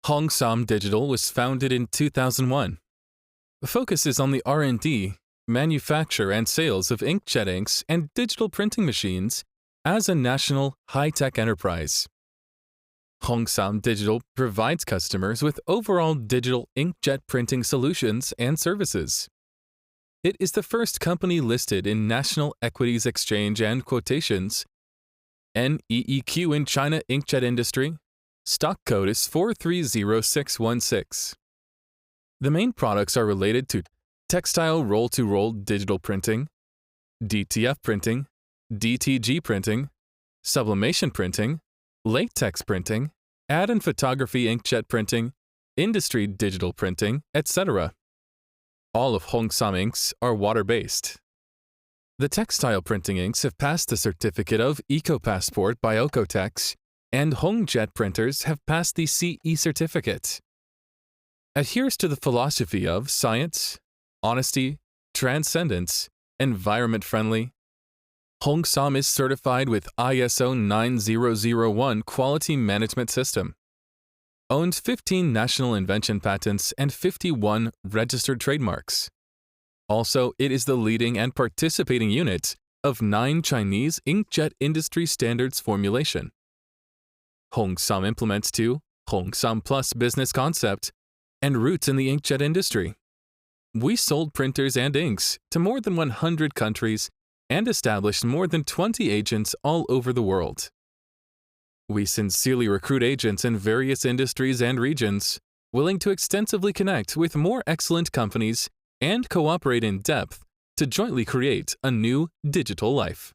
HONGSAM Digital was founded in 2001. The focus is on the R&D, manufacture and sales of inkjet inks and digital printing machines as a national high-tech enterprise. HONGSAM Digital provides customers with overall digital inkjet printing solutions and services. It is the first company listed in National Equities Exchange and Quotations, NEEQ in China inkjet industry. Stock code is 430616. The main products are related to textile roll-to-roll digital printing, DTF printing, DTG printing, sublimation printing, latex printing, ad and photography inkjet printing, industry digital printing, etc. All of HONGSAM inks are water-based. The textile printing inks have passed the certificate of Eco-Passport by Ocotex, and HONGJet printers have passed the CE certificate. Adheres to the philosophy of science, honesty, transcendence, environment-friendly. HONGSAM is certified with ISO 9001 Quality Management System. Owns 15 national invention patents and 51 registered trademarks. Also, it is the leading and participating unit of 9 Chinese inkjet industry standards formulation. HONGSAM implements to HONGSAM Plus business concept and roots in the inkjet industry. We sold printers and inks to more than 100 countries and established more than 20 agents all over the world. We sincerely recruit agents in various industries and regions, willing to extensively connect with more excellent companies and cooperate in depth to jointly create a new digital life.